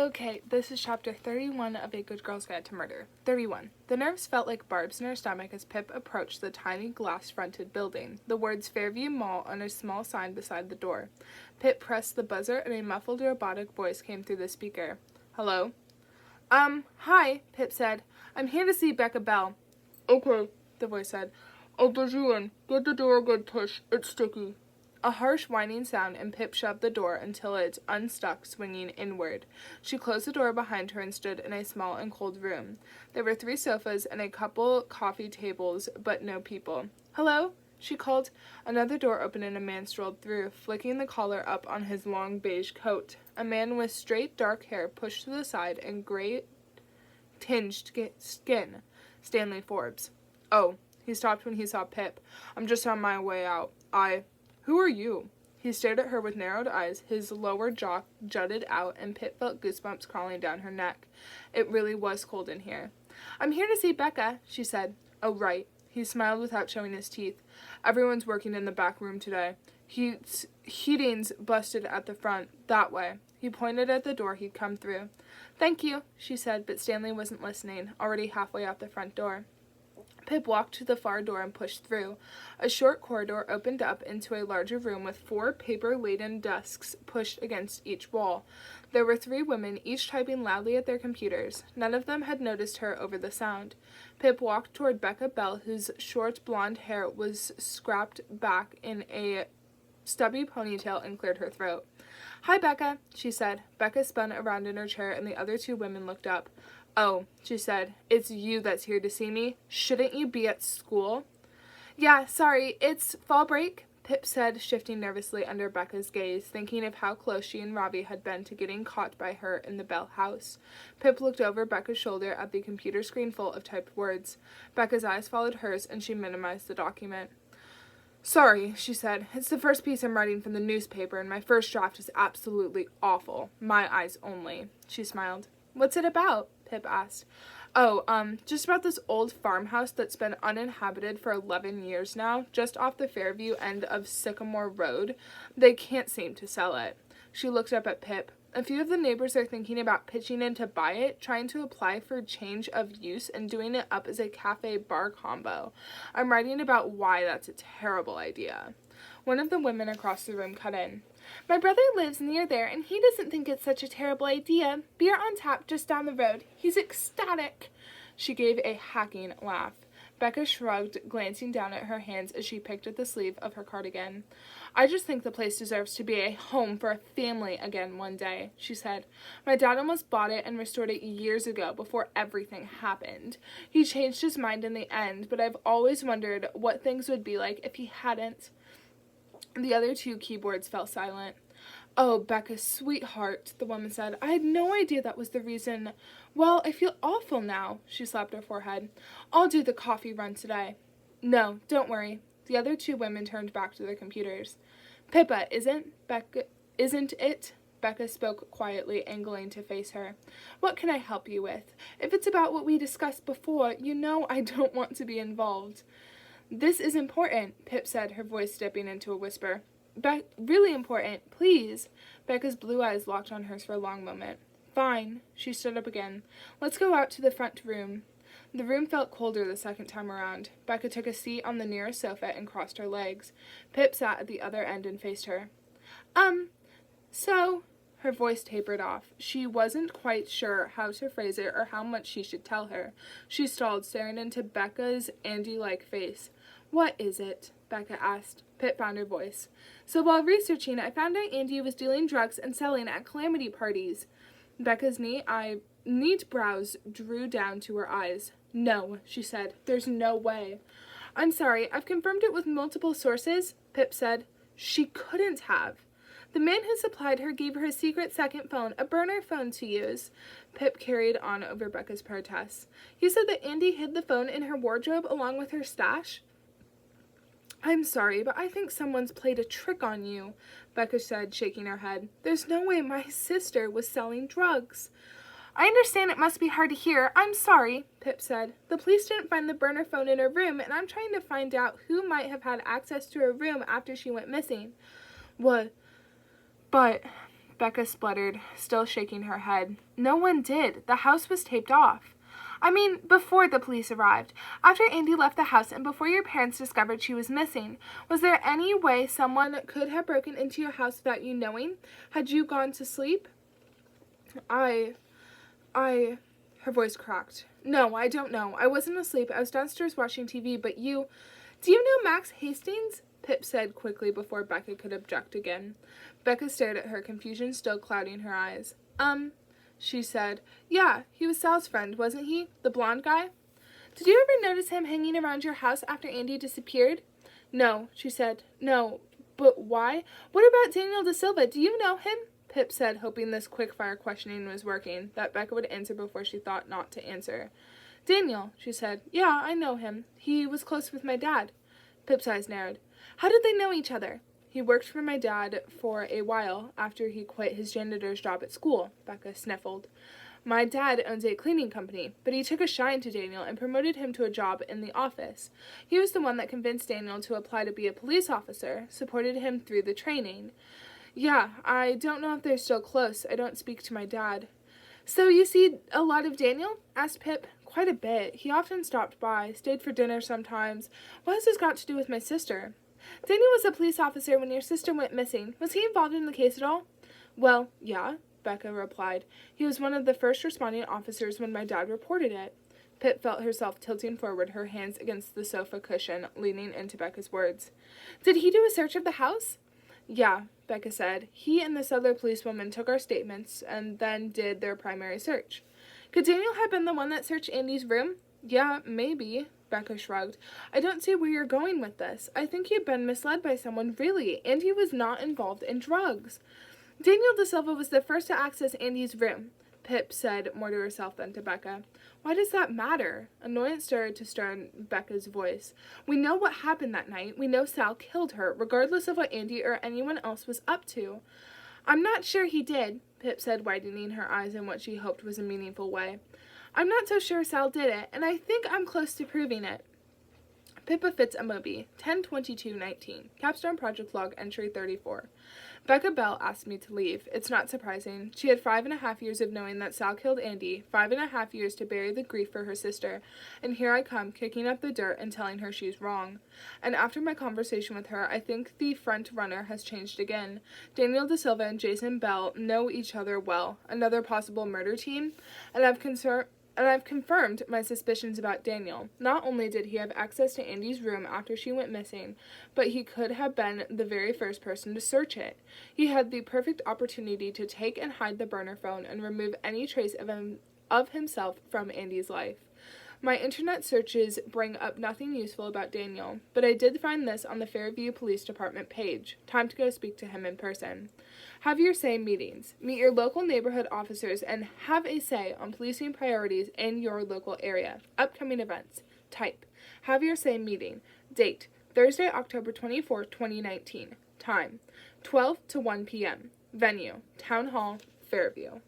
Okay, this is chapter 31 of A Good Girl's Guide to Murder. 31. The nerves felt like barbs in her stomach as Pip approached the tiny glass-fronted building, the words Fairview Mall on a small sign beside the door. Pip pressed the buzzer and a muffled robotic voice came through the speaker. Hello? Hi, Pip said. I'm here to see Becca Bell. Okay, the voice said. I'll let you in. Get the door a good push. It's sticky. A harsh whining sound, and Pip shoved the door until it unstuck, swinging inward. She closed the door behind her and stood in a small and cold room. There were 3 sofas and a couple coffee tables, but no people. Hello? She called. Another door opened and a man strolled through, flicking the collar up on his long beige coat. A man with straight dark hair pushed to the side and gray-tinged skin. Stanley Forbes. Oh, he stopped when he saw Pip. I'm just on my way out. Who are you? He stared at her with narrowed eyes, his lower jaw jutted out, and Pip felt goosebumps crawling down her neck. It really was cold in here. I'm here to see Becca, she said. Oh, right. He smiled without showing his teeth. Everyone's working in the back room today. Heating's busted at the front, that way. He pointed at the door he'd come through. Thank you, she said, but Stanley wasn't listening, already halfway out the front door. Pip walked to the far door and pushed through. A short corridor opened up into a larger room with 4 paper-laden desks pushed against each wall. There were 3 women, each typing loudly at their computers. None of them had noticed her over the sound. Pip walked toward Becca Bell, whose short blonde hair was scrapped back in a stubby ponytail and cleared her throat. Hi, Becca, she said. Becca spun around in her chair, and the other 2 women looked up. Oh, she said, it's you that's here to see me? Shouldn't you be at school? Yeah, sorry, it's fall break, Pip said, shifting nervously under Becca's gaze, thinking of how close she and Robbie had been to getting caught by her in the Bell house. Pip looked over Becca's shoulder at the computer screen full of typed words. Becca's eyes followed hers, and she minimized the document. Sorry, she said. It's the first piece I'm writing from the newspaper, and my first draft is absolutely awful. My eyes only. She smiled. What's it about? Pip asked. Oh, just about this old farmhouse that's been uninhabited for 11 years now, just off the Fairview end of Sycamore Road. They can't seem to sell it. She looked up at Pip. A few of the neighbors are thinking about pitching in to buy it, trying to apply for change of use and doing it up as a cafe-bar combo. I'm writing about why that's a terrible idea. One of the women across the room cut in. My brother lives near there, and he doesn't think it's such a terrible idea. Beer on tap just down the road. He's ecstatic. She gave a hacking laugh. Becca shrugged, glancing down at her hands as she picked at the sleeve of her cardigan. I just think the place deserves to be a home for a family again one day, she said. My dad almost bought it and restored it years ago before everything happened. He changed his mind in the end, but I've always wondered what things would be like if he hadn't. The other 2 keyboards fell silent. Oh, Becca, sweetheart, the woman said. I had no idea that was the reason. Well, I feel awful now, she slapped her forehead. I'll do the coffee run today. No, don't worry. The other 2 women turned back to their computers. Pippa, isn't it? Becca spoke quietly, angling to face her. What can I help you with? If it's about what we discussed before, you know I don't want to be involved. This is important, Pip said, her voice dipping into a whisper. Really important, please. Becca's blue eyes locked on hers for a long moment. Fine. She stood up again. Let's go out to the front room. The room felt colder the second time around. Becca took a seat on the nearest sofa and crossed her legs. Pip sat at the other end and faced her. So... Her voice tapered off. She wasn't quite sure how to phrase it or how much she should tell her. She stalled, staring into Becca's Andy-like face. What is it? Becca asked. Pip found her voice. So while researching, I found out Andy was dealing drugs and selling at calamity parties. Becca's neat brows drew down to her eyes. No, she said. There's no way. I'm sorry, I've confirmed it with multiple sources, Pip said. She couldn't have. The man who supplied her gave her a secret second phone, a burner phone to use. Pip carried on over Becca's protests. You said that Andy hid the phone in her wardrobe along with her stash? I'm sorry, but I think someone's played a trick on you, Becca said, shaking her head. There's no way my sister was selling drugs. I understand it must be hard to hear. I'm sorry, Pip said. The police didn't find the burner phone in her room, and I'm trying to find out who might have had access to her room after she went missing. What? But Becca spluttered, still shaking her head. No one did. The house was taped off. I mean, before the police arrived. After Andy left the house and before your parents discovered she was missing. Was there any way someone could have broken into your house without you knowing? Had you gone to sleep? Her voice cracked. No, I don't know. I wasn't asleep. I was downstairs watching TV, but you... Do you know Max Hastings? Pip said quickly before Becca could object again. Becca stared at her, confusion still clouding her eyes. She said. Yeah, he was Sal's friend, wasn't he? The blonde guy? Did you ever notice him hanging around your house after Andy disappeared? No, she said. No, but why? What about Daniel De Silva? Do you know him? Pip said, hoping this quick-fire questioning was working, that Becca would answer before she thought not to answer. Daniel, she said. Yeah, I know him. He was close with my dad. Pip's eyes narrowed. How did they know each other? He worked for my dad for a while after he quit his janitor's job at school, Becca sniffled. My dad owns a cleaning company, but he took a shine to Daniel and promoted him to a job in the office. He was the one that convinced Daniel to apply to be a police officer, supported him through the training. Yeah, I don't know if they're still close. I don't speak to my dad. So you see a lot of Daniel? Asked Pip. Quite a bit. He often stopped by, stayed for dinner sometimes. What has this got to do with my sister? Daniel was a police officer when your sister went missing. Was he involved in the case at all? Well, yeah, Becca replied. He was one of the first responding officers when my dad reported it. Pip felt herself tilting forward, her hands against the sofa cushion, leaning into Becca's words. Did he do a search of the house? Yeah, Becca said. He and this other policewoman took our statements and then did their primary search. Could Daniel have been the one that searched Andy's room? Yeah, maybe, Becca shrugged. I don't see where you're going with this. I think you've been misled by someone, really. Andy was not involved in drugs. Daniel De Silva was the first to access Andy's room, Pip said more to herself than to Becca. Why does that matter? Annoyance started to stir in Becca's voice. We know what happened that night. We know Sal killed her, regardless of what Andy or anyone else was up to. I'm not sure he did, Pip said, widening her eyes in what she hoped was a meaningful way. I'm not so sure Sal did it, and I think I'm close to proving it. Pippa Fitz Amobi, 10/22/19. Capstone Project Log, Entry 34. Becca Bell asked me to leave. It's not surprising. She had 5.5 years of knowing that Sal killed Andy, 5.5 years to bury the grief for her sister, and here I come, kicking up the dirt and telling her she's wrong. And after my conversation with her, I think the front runner has changed again. Daniel De Silva and Jason Bell know each other well, another possible murder team, and I've confirmed my suspicions about Daniel. Not only did he have access to Andy's room after she went missing, but he could have been the very first person to search it. He had the perfect opportunity to take and hide the burner phone and remove any trace of himself from Andy's life. My internet searches bring up nothing useful about Daniel, but I did find this on the Fairview Police Department page. Time to go speak to him in person. Have your say meetings. Meet your local neighborhood officers and have a say on policing priorities in your local area. Upcoming events. Type. Have your say meeting. Date. Thursday, October 24, 2019. Time. 12 to 1 p.m. Venue. Town Hall, Fairview.